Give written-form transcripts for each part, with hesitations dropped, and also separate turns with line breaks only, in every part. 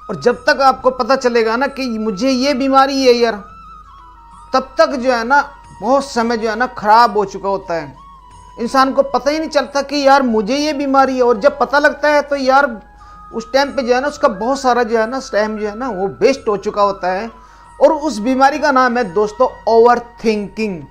और जब तक आपको पता चलेगा ना कि मुझे ये बीमारी है यार, तब तक जो है ना बहुत समय जो है ना खराब हो चुका होता है। इंसान को पता ही नहीं चलता कि यार मुझे ये बीमारी है, और जब पता लगता है तो यार उस टाइम पे जो है ना उसका बहुत सारा जो है ना टाइम जो है ना वो वेस्ट हो चुका होता है। और उस बीमारी का नाम है दोस्तों ओवर थिंकिंग।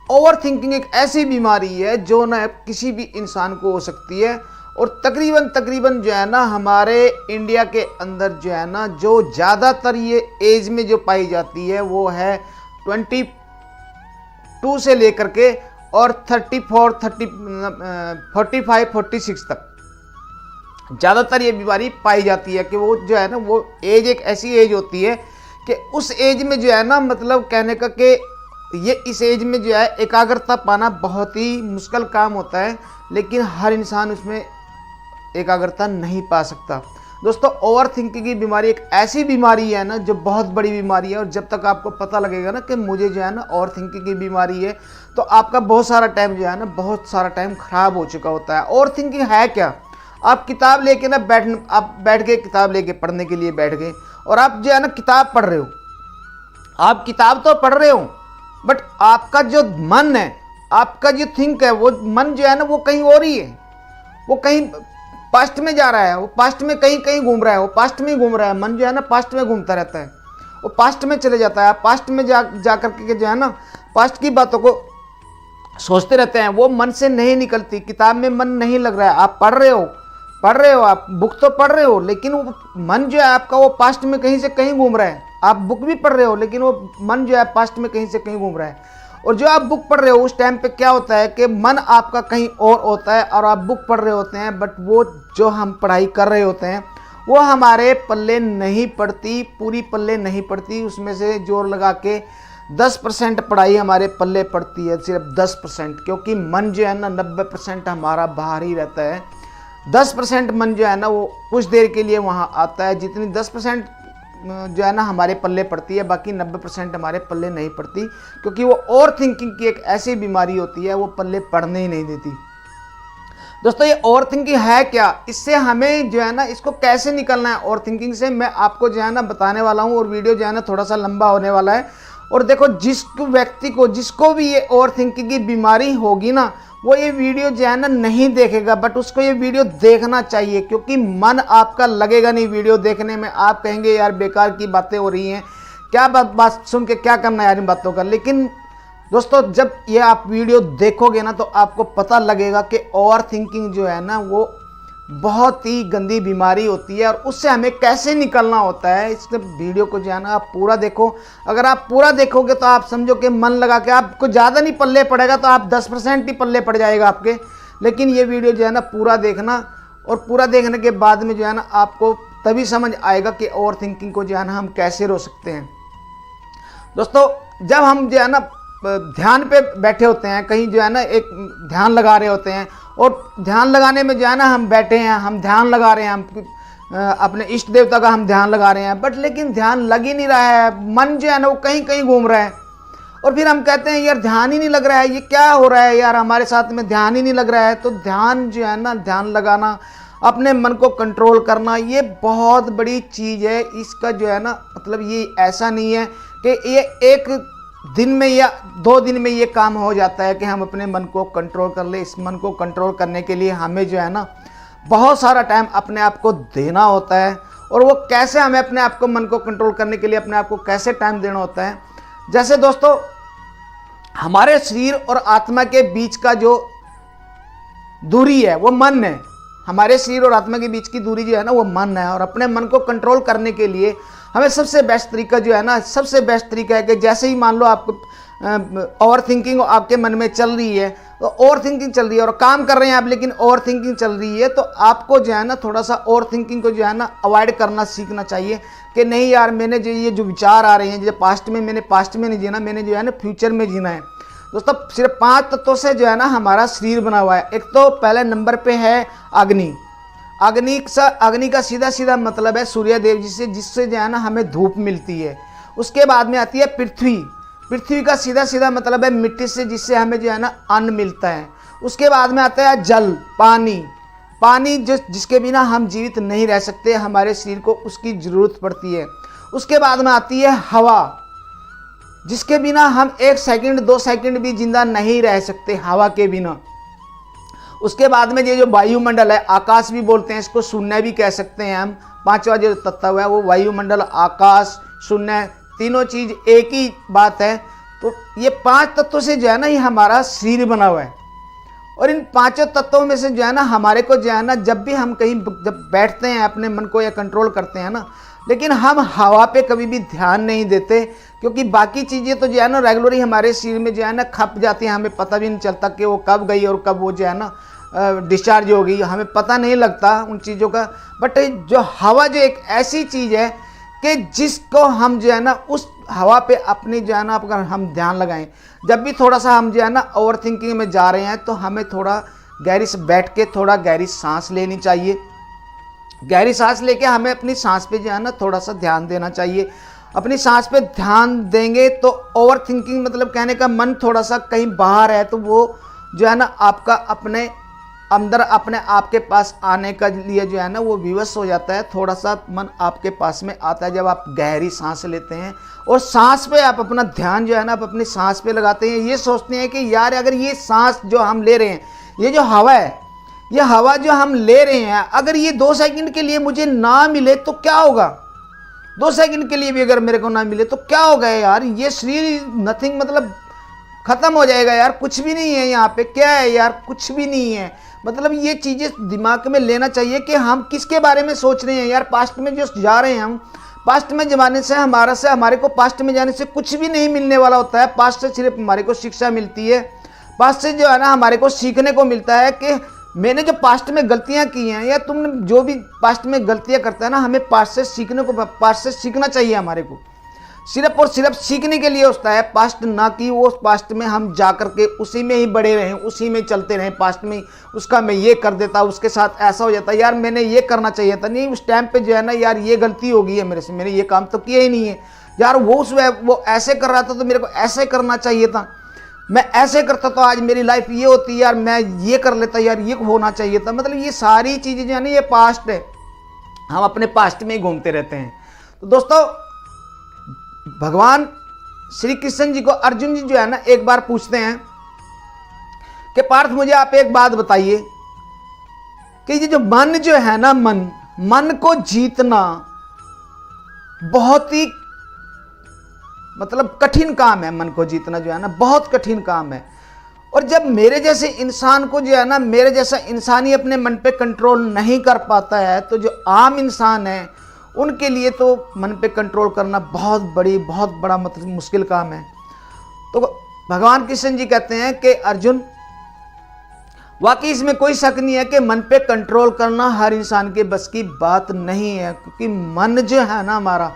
ओवर थिंकिंग एक ऐसी बीमारी है जो ना किसी भी इंसान को हो सकती है, और तकरीबन जो है ना हमारे इंडिया के अंदर जो है ना जो ज़्यादातर ये एज में जो पाई जाती है वो है 22 से लेकर के और 34, 45, 46 तक ज़्यादातर ये बीमारी पाई जाती है। कि वो जो है ना वो एज एक ऐसी एज होती है कि उस एज में जो है ना मतलब कहने का कि ये इस एज में जो है एकाग्रता पाना बहुत ही मुश्किल काम होता है, लेकिन हर इंसान उसमें एकाग्रता नहीं पा सकता। दोस्तों ओवर थिंकिंग की बीमारी एक ऐसी बीमारी है ना जो बहुत बड़ी बीमारी है, और जब तक आपको पता लगेगा ना कि मुझे जो है ना ओवर थिंकिंग की बीमारी है, तो आपका बहुत सारा टाइम जो है ना बहुत सारा टाइम खराब हो चुका होता है। ओवर थिंकिंग है क्या? आप किताब लेके ना बैठ के किताब लेके पढ़ने के लिए बैठ गए, और आप जो है ना किताब पढ़ रहे हो, आप किताब तो पढ़ रहे हो, बट आपका जो मन है, आपका जो थिंक है, वो मन जो है ना वो कहीं और ही है, वो कहीं पास्ट में जा रहा है, वो पास्ट में कहीं घूम रहा है, वो पास्ट में ही घूम रहा है। मन जो है ना पास्ट में घूमता रहता है, वो पास्ट में चले जाता है। पास्ट में जा करके जो है ना पास्ट की बातों को सोचते रहते हैं, वो मन से नहीं निकलती। किताब में मन नहीं लग रहा है, आप पढ़ रहे हो, आप बुक तो पढ़ रहे हो, लेकिन वो मन जो है आपका वो पास्ट में कहीं से कहीं घूम रहा है। आप बुक भी पढ़ रहे हो, लेकिन वो मन जो है पास्ट में कहीं से कहीं घूम रहा है। और जो आप बुक पढ़ रहे हो उस टाइम पे क्या होता है कि मन आपका कहीं और होता है, और आप बुक पढ़ रहे होते हैं, बट वो जो हम पढ़ाई कर रहे होते हैं वो हमारे पल्ले नहीं पड़ती, पूरी पल्ले नहीं पड़ती। उसमें से जोर लगा के 10% पढ़ाई हमारे पल्ले पड़ती है, सिर्फ 10%, क्योंकि मन जो है ना 90% हमारा बाहर ही रहता है। 10% मन जो है ना वो कुछ देर के लिए वहाँ आता है, जितनी 10% जो है ना हमारे पल्ले पड़ती है, बाकी 90% हमारे पल्ले नहीं पड़ती, क्योंकि वो ओवर थिंकिंग की एक ऐसी बीमारी होती है, वो पल्ले पड़ने ही नहीं देती। दोस्तों ये ओवर थिंकिंग है क्या? इससे हमें जो है ना इसको कैसे निकलना है ओवर थिंकिंग से, मैं आपको जो है ना बताने वाला हूँ, और वीडियो जो है ना थोड़ा सा लंबा होने वाला है। और देखो जिस व्यक्ति को जिसको भी ये ओवर थिंकिंग की बीमारी होगी ना, वो ये वीडियो जो है ना नहीं देखेगा, बट उसको ये वीडियो देखना चाहिए, क्योंकि मन आपका लगेगा नहीं वीडियो देखने में। आप कहेंगे यार बेकार की बातें हो रही हैं, क्या बात सुन के क्या करना यार इन बातों का। लेकिन दोस्तों जब ये आप वीडियो देखोगे ना तो आपको पता लगेगा कि ओवर थिंकिंग जो है ना वो बहुत ही गंदी बीमारी होती है, और उससे हमें कैसे निकलना होता है। इस वीडियो को जो है ना आप पूरा देखो। अगर आप पूरा देखोगे तो आप समझो कि मन लगा के आपको ज़्यादा नहीं पल्ले पड़ेगा, तो आप 10% ही पल्ले पड़ जाएगा आपके। लेकिन ये वीडियो जो है ना पूरा देखना, और पूरा देखने के बाद में जो है ना आपको तभी समझ आएगा कि ओवर थिंकिंग को जो है ना हम कैसे रोक सकते हैं। दोस्तों जब हम जो है ना ध्यान पे बैठे होते हैं, कहीं जो है ना एक ध्यान लगा रहे होते हैं, और ध्यान लगाने में जो है ना हम बैठे हैं, हम ध्यान लगा रहे हैं, हम अपने इष्ट देवता का हम ध्यान लगा रहे हैं, बट लेकिन ध्यान लग ही नहीं रहा है, मन जो है ना वो कहीं घूम रहा है। और फिर हम कहते हैं यार ध्यान ही नहीं लग रहा है, ये क्या हो रहा है यार, हमारे साथ में ध्यान ही नहीं लग रहा है। तो ध्यान जो है ना, ध्यान लगाना, अपने मन को कंट्रोल करना, ये बहुत बड़ी चीज़ है। इसका जो है ना मतलब ये ऐसा नहीं है कि ये एक दिन में या 2 दिन में ये काम हो जाता है कि हम अपने मन को कंट्रोल कर ले। इस मन को कंट्रोल करने के लिए हमें जो है ना बहुत सारा टाइम अपने आप को देना होता है। और वो कैसे हमें अपने आप को, मन को कंट्रोल करने के लिए अपने आप को कैसे टाइम देना होता है, जैसे दोस्तों हमारे शरीर और आत्मा के बीच का जो दूरी है वो मन है। हमारे शरीर और आत्मा के बीच की दूरी जो है ना वो मन है। और अपने मन को कंट्रोल करने के लिए हमें सबसे बेस्ट तरीका जो है ना, सबसे बेस्ट तरीका है कि जैसे ही मान लो आपको ओवर थिंकिंग आपके मन में चल रही है, तो ओवर थिंकिंग चल रही है और काम कर रहे हैं आप, लेकिन ओवर थिंकिंग चल रही है, तो आपको जो है ना थोड़ा सा ओवर थिंकिंग को जो है ना अवॉइड करना सीखना चाहिए कि नहीं यार, मैंने जो ये जो विचार आ रहे हैं, जो पास्ट में, मैंने पास्ट में नहीं जीना, मैंने जो है ना फ्यूचर में जीना है। दोस्तों सिर्फ 5 तत्वों से जो है ना हमारा शरीर बना हुआ है। एक तो पहले नंबर पे है अग्नि। अग्नि का सीधा सीधा मतलब है सूर्य देव जी से, जिससे जो है ना हमें धूप मिलती है। उसके बाद में आती है पृथ्वी। पृथ्वी का सीधा सीधा मतलब है मिट्टी से, जिससे हमें जो है ना अन्न मिलता है। उसके बाद में आता है जल, पानी। पानी जिसके बिना हम जीवित नहीं रह सकते, हमारे शरीर को उसकी ज़रूरत पड़ती है। उसके बाद में आती है हवा, जिसके बिना हम 1 सेकंड 2 सेकंड भी जिंदा नहीं रह सकते, हवा के बिना। उसके बाद में ये जो वायुमंडल है, आकाश भी बोलते हैं इसको, शून्य भी कह सकते हैं हम। 5वां जो तत्व है वो वायुमंडल, आकाश, शून्य, तीनों चीज एक ही बात है। तो ये 5 तत्वों से जो है ना ये हमारा शरीर बना हुआ है। और इन 5 तत्वों में से जो है ना हमारे को जो है ना, जब भी हम कहीं जब बैठते हैं अपने मन को या कंट्रोल करते हैं ना, लेकिन हम हवा पे कभी भी ध्यान नहीं देते, क्योंकि बाकी चीज़ें तो जो है ना रेगुलरली हमारे शरीर में जो है ना खप जाती हैं, हमें पता भी नहीं चलता कि वो कब गई और कब वो जो है ना डिस्चार्ज हो गई, हमें पता नहीं लगता उन चीज़ों का। बट जो हवा जो एक ऐसी चीज़ है कि जिसको हम जो है ना उस हवा पे अपनी जो है ना अगर हम ध्यान लगाएं, जब भी थोड़ा सा हम जो है ना ओवर थिंकिंग में जा रहे हैं तो हमें थोड़ा गहरी से बैठ के थोड़ा गहरी सांस लेनी चाहिए। गहरी सांस लेके हमें अपनी सांस पे जो है ना थोड़ा सा ध्यान देना चाहिए। अपनी सांस पे ध्यान देंगे तो ओवर थिंकिंग मतलब कहने का मन थोड़ा सा कहीं बाहर है तो वो जो है ना आपका अपने अंदर अपने आपके पास आने का लिए जो है ना वो विवश हो जाता है। थोड़ा सा मन आपके पास में आता है जब आप गहरी सांस लेते हैं और सांस पे आप अपना ध्यान जो है ना आप अपनी सांस पे लगाते हैं। ये सोचते हैं कि यार अगर ये सांस जो हम ले रहे हैं, ये जो हवा है, ये हवा जो हम ले रहे हैं, अगर ये 2 सेकंड के लिए मुझे ना मिले तो क्या होगा? 2 सेकंड के लिए भी अगर मेरे को ना मिले तो क्या होगा यार? ये शरीर नथिंग मतलब खत्म हो जाएगा यार, कुछ भी नहीं है यहाँ पे। क्या है यार? कुछ भी नहीं है। मतलब ये चीज़ें दिमाग में लेना चाहिए कि हम किसके बारे में सोच रहे हैं यार। पास्ट में जो जा रहे हैं हम, पास्ट में जमाने से हमारे को पास्ट में जाने से कुछ भी नहीं मिलने वाला होता है। पास्ट से सिर्फ हमारे को शिक्षा मिलती है। पास्ट से जो है ना हमारे को सीखने को मिलता है कि मैंने जो पास्ट में गलतियां की हैं या तुमने जो भी पास्ट में गलतियां करता है ना, हमें पास्ट से सीखना चाहिए। हमारे को सिर्फ और सिर्फ सीखने के लिए होता है, पास्ट ना कि वो पास्ट में हम जा कर के उसी में ही बड़े रहें, उसी में चलते रहें। पास्ट में उसका मैं ये कर देता, उसके साथ ऐसा हो जाता, यार मैंने ये करना चाहिए था, नहीं उस टाइम पे जो है ना यार ये गलती हो गई है मेरे से, मैंने ये काम तो किया ही नहीं है यार। वो ऐसे कर रहा था तो मेरे को ऐसे करना चाहिए था, मैं ऐसे करता तो आज मेरी लाइफ ये होती यार, मैं ये कर लेता यार, ये होना चाहिए था। मतलब ये सारी चीज़ें जो है ना ये पास्ट है, हम अपने पास्ट में ही घूमते रहते हैं। तो दोस्तों भगवान श्री कृष्ण जी को अर्जुन जी जो है ना एक बार पूछते हैं कि पार्थ मुझे आप एक बात बताइए कि ये जो मन जो है ना, मन को जीतना बहुत ही मतलब कठिन काम है। मन को जीतना जो है ना बहुत कठिन काम है। और जब मेरे जैसे इंसान को जो है ना, मेरे जैसा इंसान ही अपने मन पे कंट्रोल नहीं कर पाता है, तो जो आम इंसान है उनके लिए तो मन पे कंट्रोल करना बहुत बड़ा मतलब मुश्किल काम है। तो भगवान कृष्ण जी कहते हैं कि अर्जुन वाकई इसमें कोई शक नहीं है कि मन पे कंट्रोल करना हर इंसान के बस की बात नहीं है। क्योंकि मन जो है ना हमारा,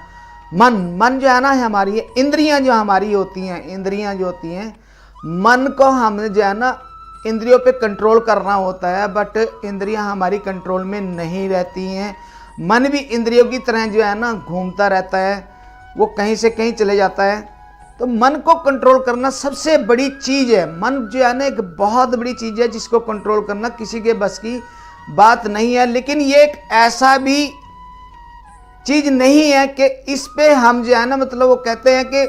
मन जो है ना हमारी इंद्रियां जो हमारी होती हैं, इंद्रियां जो होती हैं, मन को हमने जो है ना इंद्रियों पे कंट्रोल करना होता है। बट इंद्रियां हमारी कंट्रोल में नहीं रहती हैं। मन भी इंद्रियों की तरह जो है ना घूमता रहता है, वो कहीं से कहीं चले जाता है। तो मन को कंट्रोल करना सबसे बड़ी चीज़ है। मन जो है ना एक बहुत बड़ी चीज़ है जिसको कंट्रोल करना किसी के बस की बात नहीं है। लेकिन ये एक ऐसा भी चीज़ नहीं है कि इस पे हम जो है ना मतलब वो कहते हैं कि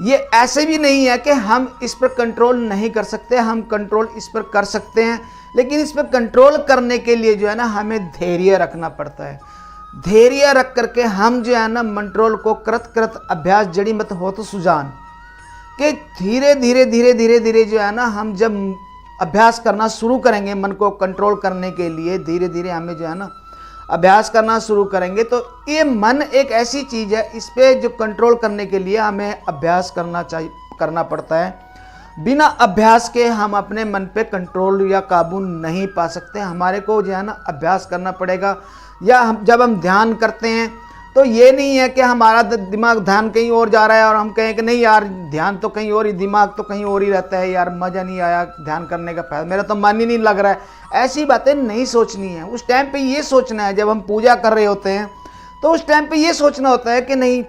ये ऐसे भी नहीं है कि हम इस पर कंट्रोल नहीं कर सकते। हम कंट्रोल इस पर कर सकते हैं, लेकिन इस पर कंट्रोल करने के लिए जो है ना हमें धैर्य रखना पड़ता है। धैर्य रख करके हम जो है ना कंट्रोल को करत अभ्यास जड़ी मत हो तो सुजान के धीरे धीरे जो है ना हम जब अभ्यास करना शुरू करेंगे मन को कंट्रोल करने के लिए, धीरे धीरे हमें जो है ना अभ्यास करना शुरू करेंगे। तो ये मन एक ऐसी चीज़ है, इस पे जो कंट्रोल करने के लिए हमें अभ्यास करना पड़ता है। बिना अभ्यास के हम अपने मन पे कंट्रोल या काबू नहीं पा सकते। हमारे को जो है ना अभ्यास करना पड़ेगा। या जब हम ध्यान करते हैं तो ये नहीं है कि हमारा दिमाग ध्यान कहीं और जा रहा है और हम कहें कि नहीं यार ध्यान तो कहीं और ही, दिमाग तो कहीं और ही रहता है, यार मज़ा नहीं आया ध्यान करने का, फायदा मेरा तो मन ही नहीं लग रहा है। ऐसी बातें नहीं सोचनी है। उस टाइम पे ये सोचना है, जब हम पूजा कर रहे होते हैं तो उस टाइम पे ये सोचना होता है कि नहीं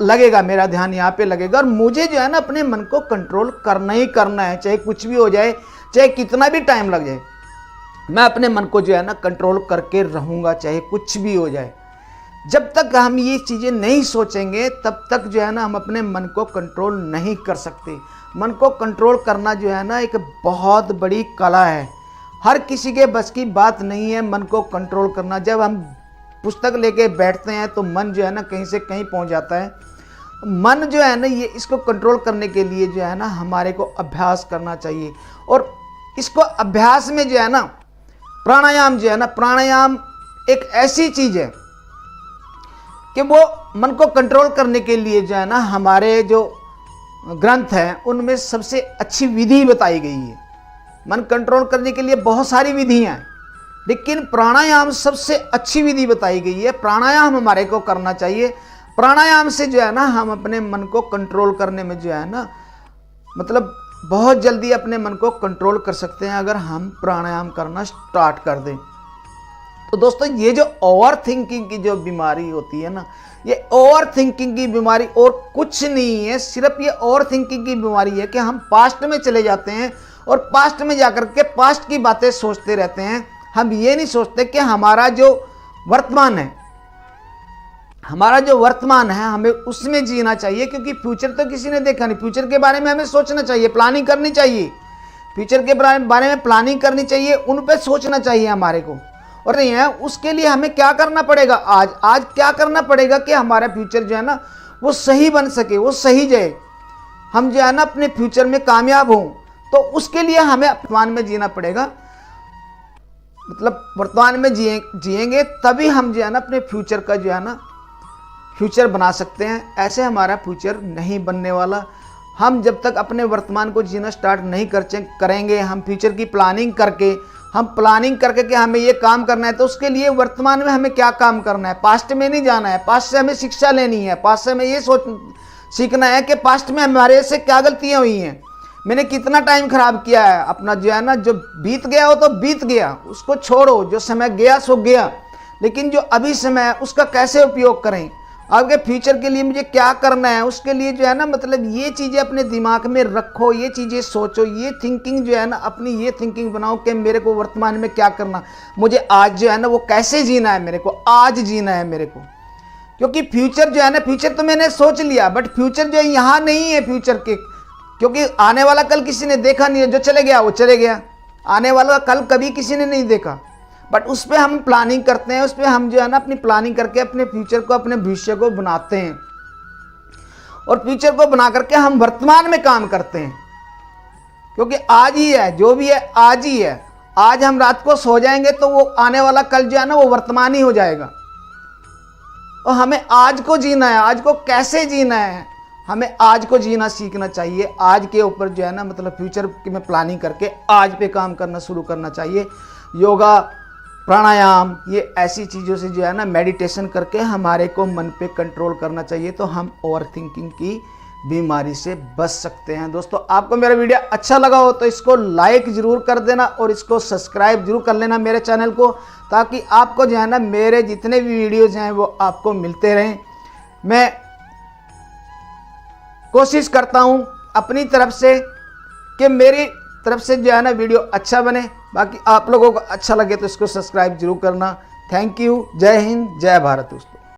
लगेगा, मेरा ध्यान यहाँ पे लगेगा और मुझे जो है ना अपने मन को कंट्रोल करना ही करना है, चाहे कुछ भी हो जाए, चाहे कितना भी टाइम लग जाए। मैं अपने मन को जो है ना कंट्रोल करके रहूँगा चाहे कुछ भी हो जाए। जब तक हम ये चीज़ें नहीं सोचेंगे तब तक जो है ना हम अपने मन को कंट्रोल नहीं कर सकते। मन को कंट्रोल करना जो है ना एक बहुत बड़ी कला है, हर किसी के बस की बात नहीं है मन को कंट्रोल करना। जब हम पुस्तक लेके बैठते हैं तो मन जो है ना कहीं से कहीं पहुंच जाता है। मन जो है ना ये इसको कंट्रोल करने के लिए जो है ना हमारे को अभ्यास करना चाहिए। और इसको अभ्यास में जो है ना प्राणायाम जो है ना, प्राणायाम एक ऐसी चीज़ है कि वो मन को कंट्रोल करने के लिए जो है ना हमारे जो ग्रंथ हैं उनमें सबसे अच्छी विधि बताई गई है। मन कंट्रोल करने के लिए बहुत सारी विधियां हैं, लेकिन प्राणायाम सबसे अच्छी विधि बताई गई है। प्राणायाम हमारे को करना चाहिए। प्राणायाम से जो है ना हम अपने मन को कंट्रोल करने में जो है ना मतलब बहुत जल्दी अपने मन को कंट्रोल कर सकते हैं अगर हम प्राणायाम करना स्टार्ट कर दें। तो दोस्तों ये जो ओवर थिंकिंग की जो बीमारी होती है ना, ये ओवर थिंकिंग की बीमारी और कुछ नहीं है, सिर्फ ये ओवर थिंकिंग की बीमारी है कि हम पास्ट में चले जाते हैं और पास्ट में जाकर के पास्ट की बातें सोचते रहते हैं। हम ये नहीं सोचते कि हमारा जो वर्तमान है, हमारा जो वर्तमान है हमें उसमें जीना चाहिए, क्योंकि फ्यूचर तो किसी ने देखा नहीं। फ्यूचर के बारे में हमें सोचना चाहिए, प्लानिंग करनी चाहिए, फ्यूचर के बारे में प्लानिंग करनी चाहिए, उन पर सोचना चाहिए हमारे को। और नहीं है उसके लिए हमें क्या करना पड़ेगा, आज क्या करना पड़ेगा कि हमारा फ्यूचर जो है ना वो सही बन सके, वो सही जाए, हम जो है ना अपने फ्यूचर में कामयाब हों। तो उसके लिए हमें वर्तमान में जीना पड़ेगा, मतलब वर्तमान में जिएंगे तभी हम जो है ना अपने फ्यूचर का जो है ना फ्यूचर बना सकते हैं। ऐसे हमारा फ्यूचर नहीं बनने वाला। हम जब तक अपने वर्तमान को जीना स्टार्ट नहीं करेंगे, हम फ्यूचर की प्लानिंग करके कि हमें ये काम करना है, तो उसके लिए वर्तमान में हमें क्या काम करना है, पास्ट में नहीं जाना है। पास्ट से हमें शिक्षा लेनी है, पास्ट से हमें ये सीखना है कि पास्ट में हमारे से क्या गलतियाँ हुई हैं, मैंने कितना टाइम खराब किया है अपना। जो है ना जो बीत गया हो तो बीत गया, उसको छोड़ो, जो समय गया सो गया, लेकिन जो अभी समय है उसका कैसे उपयोग करें, आगे फ्यूचर के लिए मुझे क्या करना है, उसके लिए जो है ना मतलब ये चीज़ें अपने दिमाग में रखो, ये चीज़ें सोचो, ये थिंकिंग जो है ना अपनी ये थिंकिंग बनाओ कि मेरे को वर्तमान में क्या करना, मुझे आज जो है ना वो कैसे जीना है, मेरे को आज जीना है मेरे को। क्योंकि फ्यूचर जो है ना, फ्यूचर तो मैंने सोच लिया बट फ्यूचर जो है यहाँ नहीं है फ्यूचर के, क्योंकि आने वाला कल किसी ने देखा नहीं है, जो चले गया वो चले गया, आने वाला कल कभी किसी ने नहीं देखा। बट उस पर हम प्लानिंग करते हैं, उस पर हम जो है ना अपनी प्लानिंग करके अपने फ्यूचर को, अपने भविष्य को बनाते हैं, और फ्यूचर को बना करके हम वर्तमान में काम करते हैं। क्योंकि आज ही है, जो भी है आज ही है। आज हम रात को सो जाएंगे तो वो आने वाला कल जो है ना वो वर्तमान ही हो जाएगा। और हमें आज को जीना है। आज को कैसे जीना है, हमें आज को जीना सीखना चाहिए। आज के ऊपर जो है ना मतलब फ्यूचर में प्लानिंग करके आज पे काम करना शुरू करना चाहिए। योगा, प्राणायाम, ये ऐसी चीज़ों से जो है ना मेडिटेशन करके हमारे को मन पे कंट्रोल करना चाहिए, तो हम ओवर थिंकिंग की बीमारी से बच सकते हैं। दोस्तों आपको मेरा वीडियो अच्छा लगा हो तो इसको लाइक ज़रूर कर देना और इसको सब्सक्राइब जरूर कर लेना मेरे चैनल को, ताकि आपको जो है ना मेरे जितने भी वीडियोज़ हैं वो आपको मिलते रहें। मैं कोशिश करता हूँ अपनी तरफ से कि मेरी तरफ से जो है ना वीडियो अच्छा बने, बाकी आप लोगों को अच्छा लगे तो इसको सब्सक्राइब जरूर करना। Thank you. जय हिंद, जय भारत दोस्तों।